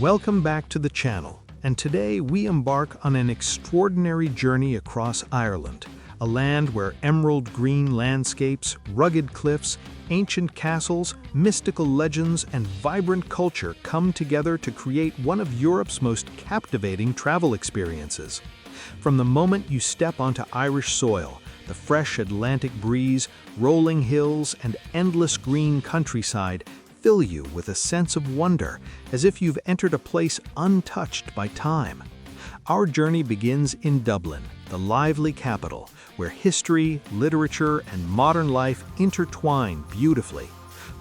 Welcome back to the channel, and today we embark on an extraordinary journey across Ireland, a land where emerald green landscapes, rugged cliffs, ancient castles, mystical legends, and vibrant culture come together to create one of Europe's most captivating travel experiences. From the moment you step onto Irish soil, the fresh Atlantic breeze, rolling hills, and endless green countryside fill you with a sense of wonder, as if you've entered a place untouched by time. Our journey begins in Dublin, the lively capital, where history, literature, and modern life intertwine beautifully.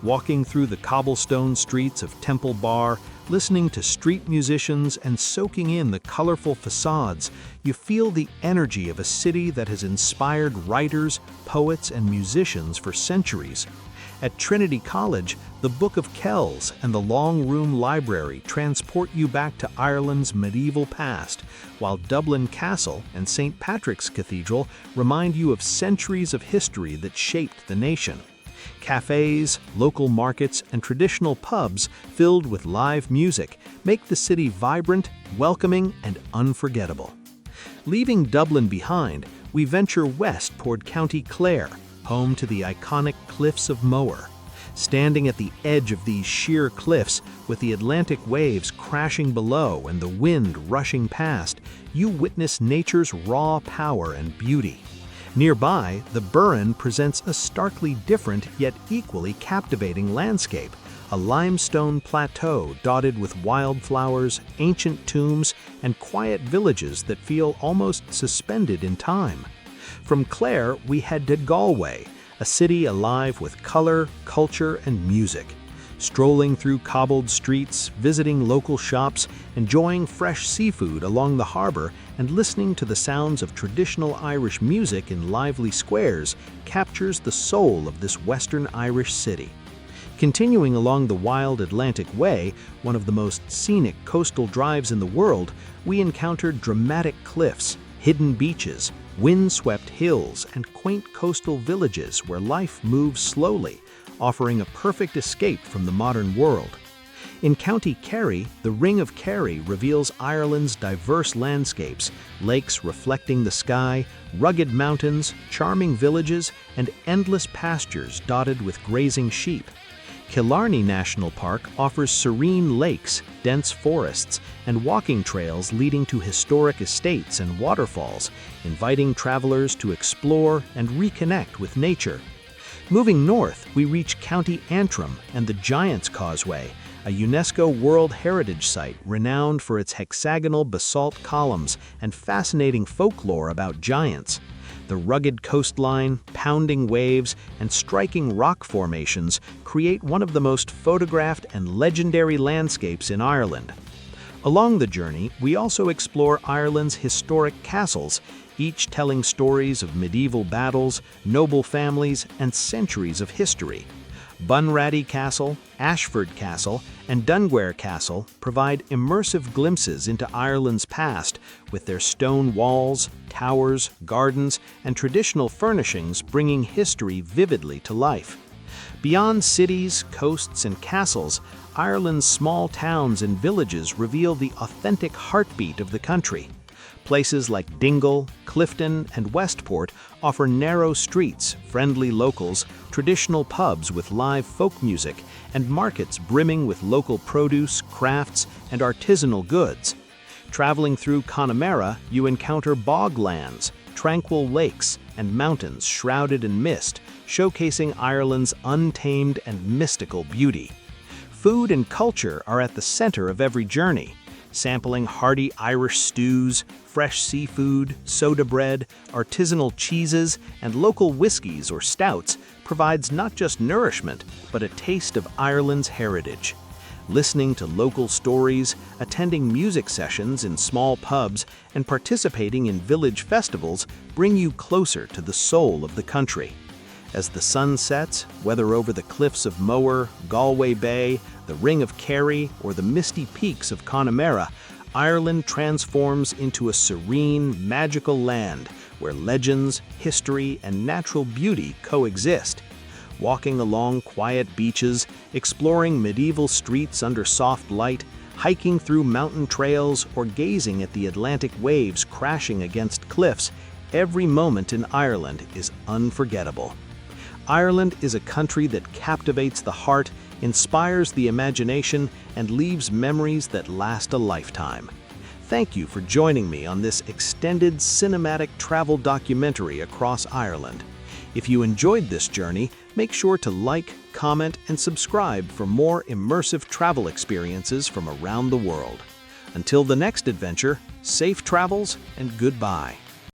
Walking through the cobblestone streets of Temple Bar, listening to street musicians, and soaking in the colorful facades, you feel the energy of a city that has inspired writers, poets, and musicians for centuries. At Trinity College, the Book of Kells and the Long Room Library transport you back to Ireland's medieval past, while Dublin Castle and St. Patrick's Cathedral remind you of centuries of history that shaped the nation. Cafes, local markets, and traditional pubs filled with live music make the city vibrant, welcoming, and unforgettable. Leaving Dublin behind, we venture west toward County Clare, home to the iconic Cliffs of Moher. Standing at the edge of these sheer cliffs, with the Atlantic waves crashing below and the wind rushing past, you witness nature's raw power and beauty. Nearby, the Burren presents a starkly different yet equally captivating landscape, a limestone plateau dotted with wildflowers, ancient tombs, and quiet villages that feel almost suspended in time. From Clare, we head to Galway, a city alive with color, culture, and music. Strolling through cobbled streets, visiting local shops, enjoying fresh seafood along the harbor, and listening to the sounds of traditional Irish music in lively squares captures the soul of this Western Irish city. Continuing along the wild Atlantic Way, one of the most scenic coastal drives in the world, we encounter dramatic cliffs, hidden beaches, wind-swept hills, and quaint coastal villages where life moves slowly, offering a perfect escape from the modern world. In County Kerry, the Ring of Kerry reveals Ireland's diverse landscapes, lakes reflecting the sky, rugged mountains, charming villages, and endless pastures dotted with grazing sheep. Killarney National Park offers serene lakes, dense forests, and walking trails leading to historic estates and waterfalls, inviting travelers to explore and reconnect with nature. Moving north, we reach County Antrim and the Giant's Causeway, a UNESCO World Heritage Site renowned for its hexagonal basalt columns and fascinating folklore about giants. The rugged coastline, pounding waves, and striking rock formations create one of the most photographed and legendary landscapes in Ireland. Along the journey, we also explore Ireland's historic castles, each telling stories of medieval battles, noble families, and centuries of history. Bunratty Castle, Ashford Castle, and Dunguair Castle provide immersive glimpses into Ireland's past, with their stone walls, towers, gardens, and traditional furnishings bringing history vividly to life. Beyond cities, coasts, and castles, Ireland's small towns and villages reveal the authentic heartbeat of the country. Places like Dingle, Clifton, and Westport offer narrow streets, friendly locals, traditional pubs with live folk music, and markets brimming with local produce, crafts, and artisanal goods. Traveling through Connemara, you encounter boglands, tranquil lakes, and mountains shrouded in mist, showcasing Ireland's untamed and mystical beauty. Food and culture are at the center of every journey. Sampling hearty Irish stews, fresh seafood, soda bread, artisanal cheeses, and local whiskeys or stouts provides not just nourishment, but a taste of Ireland's heritage. Listening to local stories, attending music sessions in small pubs, and participating in village festivals bring you closer to the soul of the country. As the sun sets, whether over the cliffs of Moher, Galway Bay, the Ring of Kerry, or the misty peaks of Connemara, Ireland transforms into a serene, magical land where legends, history, and natural beauty coexist. Walking along quiet beaches, exploring medieval streets under soft light, hiking through mountain trails, or gazing at the Atlantic waves crashing against cliffs, every moment in Ireland is unforgettable. Ireland is a country that captivates the heart, inspires the imagination, and leaves memories that last a lifetime. Thank you for joining me on this extended cinematic travel documentary across Ireland. If you enjoyed this journey, make sure to like, comment, and subscribe for more immersive travel experiences from around the world. Until the next adventure, safe travels and goodbye.